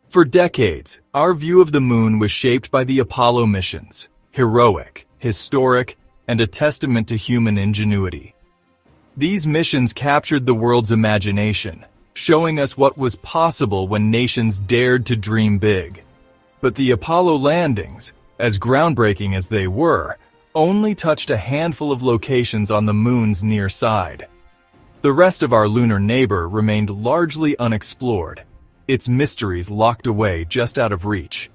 For decades, our view of the moon was shaped by the Apollo missions, heroic, historic, and a testament to human ingenuity. These missions captured the world's imagination, showing us what was possible when nations dared to dream big. But the Apollo landings, as groundbreaking as they were, only touched a handful of locations on the moon's near side. The rest of our lunar neighbor remained largely unexplored, its mysteries locked away just out of reach.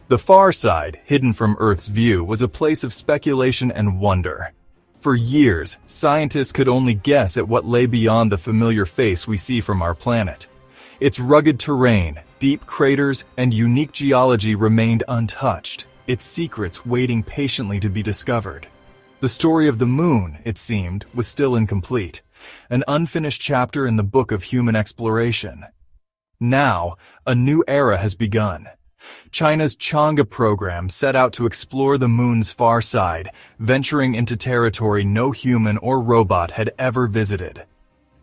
The far side, hidden from Earth's view, was a place of speculation and wonder. For years, scientists could only guess at what lay beyond the familiar face we see from our planet. Its rugged terrain, deep craters, and unique geology remained untouched, its secrets waiting patiently to be discovered. The story of the moon, it seemed, was still incomplete, an unfinished chapter in the book of human exploration. Now, a new era has begun. China's Chang'e program set out to explore the moon's far side, venturing into territory no human or robot had ever visited.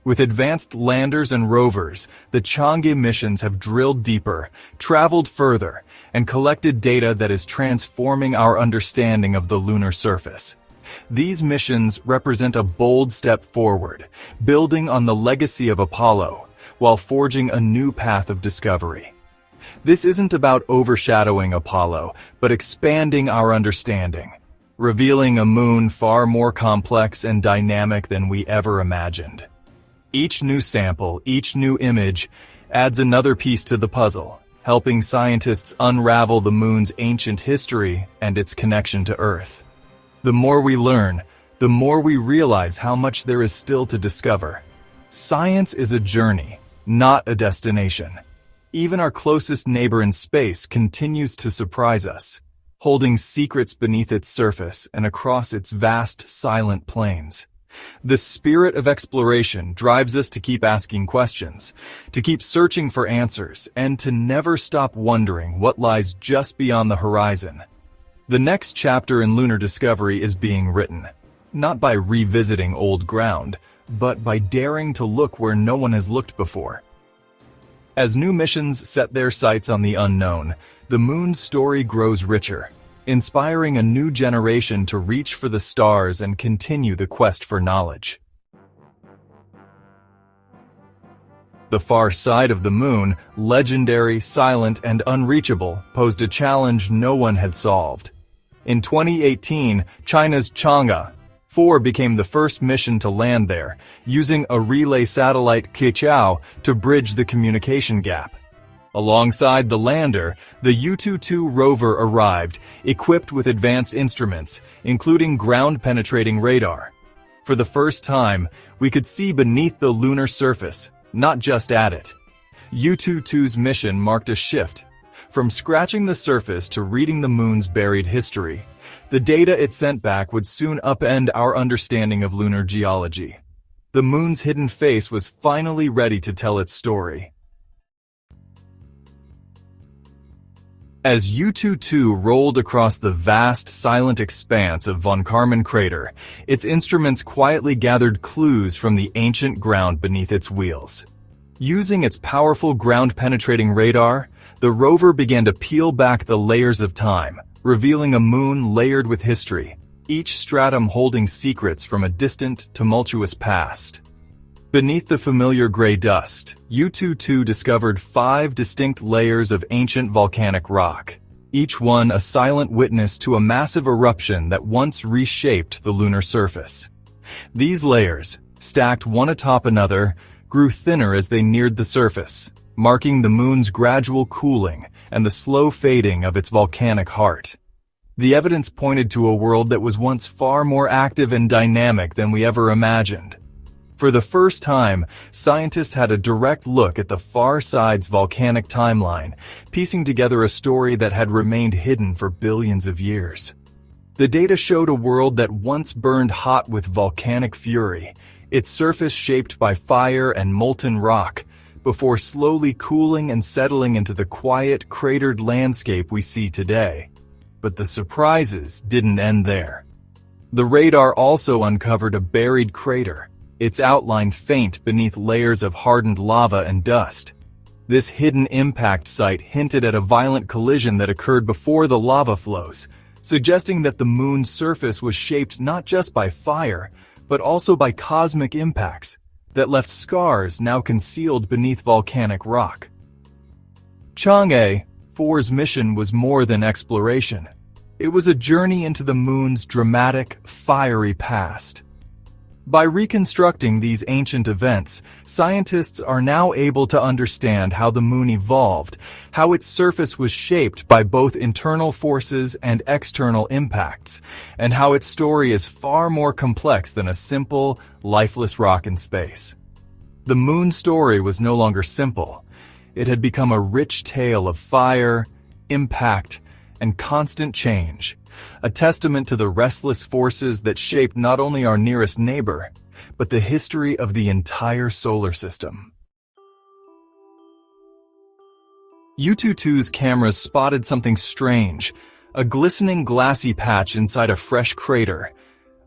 With advanced landers and rovers, the Chang'e missions have drilled deeper, traveled further, and collected data that is transforming our understanding of the lunar surface. These missions represent a bold step forward, building on the legacy of Apollo, while forging a new path of discovery. This isn't about overshadowing Apollo, but expanding our understanding, revealing a moon far more complex and dynamic than we ever imagined. Each new sample, each new image, adds another piece to the puzzle, helping scientists unravel the moon's ancient history and its connection to Earth. The more we learn, the more we realize how much there is still to discover. Science is a journey, not a destination. Even our closest neighbor in space continues to surprise us, holding secrets beneath its surface and across its vast, silent plains. The spirit of exploration drives us to keep asking questions, to keep searching for answers, and to never stop wondering what lies just beyond the horizon. The next chapter in lunar discovery is being written, not by revisiting old ground, but by daring to look where no one has looked before. As new missions set their sights on the unknown, the moon's story grows richer, inspiring a new generation to reach for the stars and continue the quest for knowledge. The far side of the moon, legendary, silent, and unreachable, posed a challenge no one had solved. In 2018, China's Chang'e 4 became the first mission to land there, using a relay satellite Qichao to bridge the communication gap. Alongside the lander, the Yutu-2 rover arrived, equipped with advanced instruments, including ground-penetrating radar. For the first time, we could see beneath the lunar surface, not just at it. Yutu-2's mission marked a shift. From scratching the surface to reading the moon's buried history, the data it sent back would soon upend our understanding of lunar geology. The moon's hidden face was finally ready to tell its story. As Yutu-2 rolled across the vast, silent expanse of Von Karman crater, its instruments quietly gathered clues from the ancient ground beneath its wheels. Using its powerful ground-penetrating radar, the rover began to peel back the layers of time, revealing a moon layered with history, each stratum holding secrets from a distant, tumultuous past. Beneath the familiar gray dust, Yutu-2 discovered 5 distinct layers of ancient volcanic rock, each one a silent witness to a massive eruption that once reshaped the lunar surface. These layers, stacked one atop another, grew thinner as they neared the surface, marking the moon's gradual cooling and the slow fading of its volcanic heart. The evidence pointed to a world that was once far more active and dynamic than we ever imagined. For the first time, scientists had a direct look at the far side's volcanic timeline, piecing together a story that had remained hidden for billions of years. The data showed a world that once burned hot with volcanic fury, its surface shaped by fire and molten rock, before slowly cooling and settling into the quiet, cratered landscape we see today. But the surprises didn't end there. The radar also uncovered a buried crater, its outline faint beneath layers of hardened lava and dust. This hidden impact site hinted at a violent collision that occurred before the lava flows, suggesting that the moon's surface was shaped not just by fire, but also by cosmic impacts that left scars now concealed beneath volcanic rock. Chang'e 4's mission was more than exploration. It was a journey into the moon's dramatic, fiery past. By reconstructing these ancient events, scientists are now able to understand how the moon evolved, how its surface was shaped by both internal forces and external impacts, and how its story is far more complex than a simple, lifeless rock in space. The moon's story was no longer simple. It had become a rich tale of fire, impact, and constant change, a testament to the restless forces that shaped not only our nearest neighbor, but the history of the entire solar system. U-22's cameras spotted something strange, a glistening glassy patch inside a fresh crater.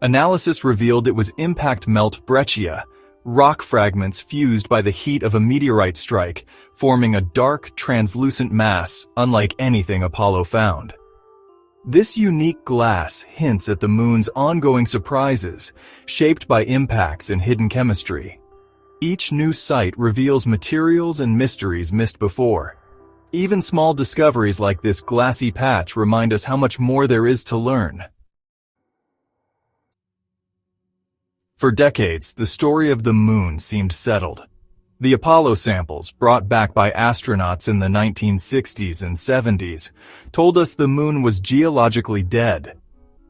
Analysis revealed it was impact melt breccia, rock fragments fused by the heat of a meteorite strike, forming a dark, translucent mass unlike anything Apollo found. This unique glass hints at the moon's ongoing surprises, shaped by impacts and hidden chemistry. Each new site reveals materials and mysteries missed before. Even small discoveries like this glassy patch remind us how much more there is to learn. For decades, the story of the moon seemed settled. The Apollo samples, brought back by astronauts in the 1960s and 70s, told us the moon was geologically dead,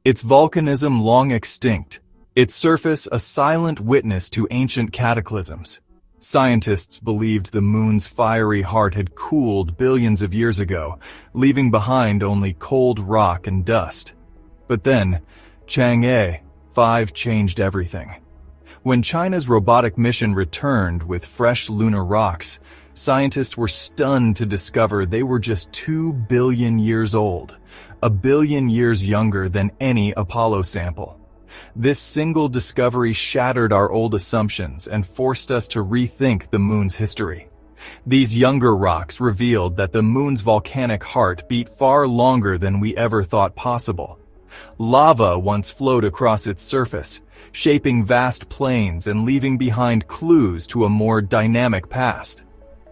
its volcanism long extinct, its surface a silent witness to ancient cataclysms. Scientists believed the moon's fiery heart had cooled billions of years ago, leaving behind only cold rock and dust. But then, Chang'e 5 changed everything. When China's robotic mission returned with fresh lunar rocks, scientists were stunned to discover they were just 2 billion years old, a billion years younger than any Apollo sample. This single discovery shattered our old assumptions and forced us to rethink the moon's history. These younger rocks revealed that the moon's volcanic heart beat far longer than we ever thought possible. Lava once flowed across its surface, shaping vast plains and leaving behind clues to a more dynamic past.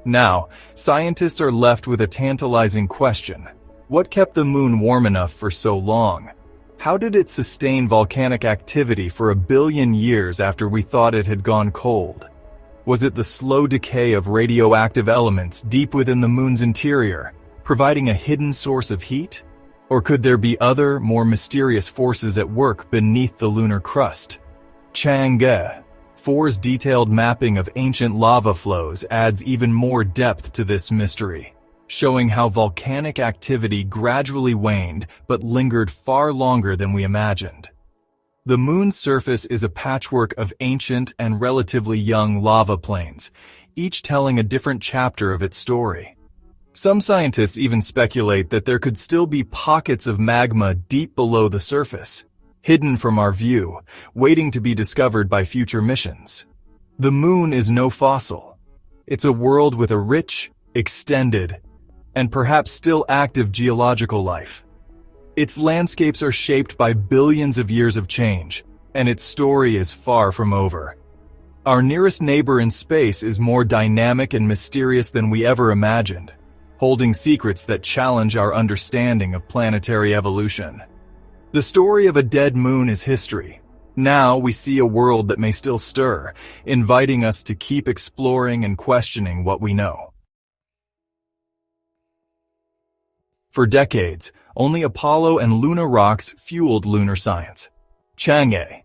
Now, scientists are left with a tantalizing question. What kept the moon warm enough for so long? How did it sustain volcanic activity for a billion years after we thought it had gone cold? Was it the slow decay of radioactive elements deep within the moon's interior, providing a hidden source of heat? Or could there be other, more mysterious forces at work beneath the lunar crust? Chang'e 4's detailed mapping of ancient lava flows adds even more depth to this mystery, showing how volcanic activity gradually waned but lingered far longer than we imagined. The moon's surface is a patchwork of ancient and relatively young lava plains, each telling a different chapter of its story. Some scientists even speculate that there could still be pockets of magma deep below the surface, hidden from our view, waiting to be discovered by future missions. The moon is no fossil. It's a world with a rich, extended, and perhaps still active geological life. Its landscapes are shaped by billions of years of change, and its story is far from over. Our nearest neighbor in space is more dynamic and mysterious than we ever imagined, holding secrets that challenge our understanding of planetary evolution. The story of a dead moon is history. Now we see a world that may still stir, inviting us to keep exploring and questioning what we know. For decades, only Apollo and lunar rocks fueled lunar science. Chang'e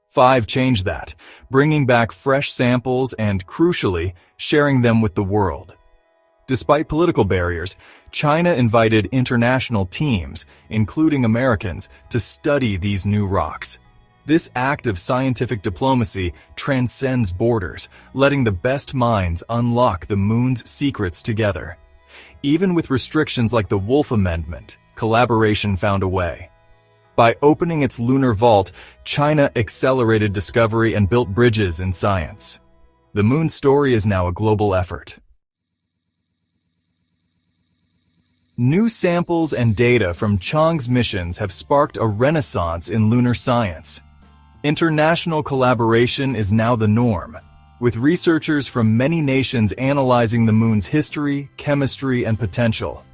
5 changed that, bringing back fresh samples and, crucially, sharing them with the world. Despite political barriers, China invited international teams, including Americans, to study these new rocks. This act of scientific diplomacy transcends borders, letting the best minds unlock the moon's secrets together. Even with restrictions like the Wolf Amendment, collaboration found a way. By opening its lunar vault, China accelerated discovery and built bridges in science. The moon's story is now a global effort. New samples and data from Chang's missions have sparked a renaissance in lunar science. International collaboration is now the norm, with researchers from many nations analyzing the moon's history, chemistry, and potential.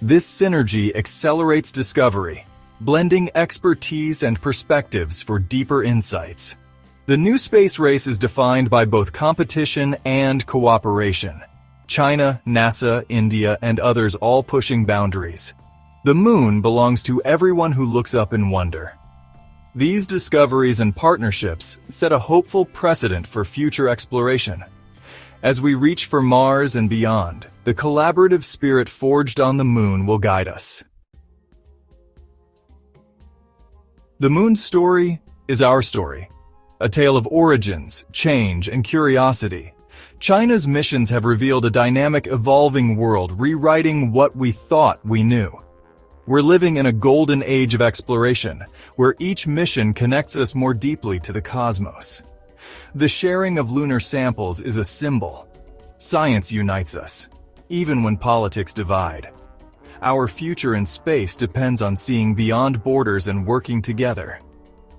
This synergy accelerates discovery, blending expertise and perspectives for deeper insights. The new space race is defined by both competition and cooperation. China, NASA, India, and others all pushing boundaries. The moon belongs to everyone who looks up in wonder. These discoveries and partnerships set a hopeful precedent for future exploration. As we reach for Mars and beyond, the collaborative spirit forged on the moon will guide us. The moon's story is our story. A tale of origins, change, and curiosity. China's missions have revealed a dynamic, evolving world, rewriting what we thought we knew. We're living in a golden age of exploration, where each mission connects us more deeply to the cosmos. The sharing of lunar samples is a symbol. Science unites us, even when politics divide. Our future in space depends on seeing beyond borders and working together.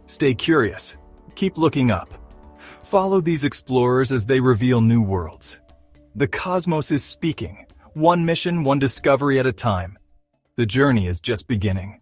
Stay curious. Keep looking up. Follow these explorers as they reveal new worlds. The cosmos is speaking, one mission, one discovery at a time. The journey is just beginning.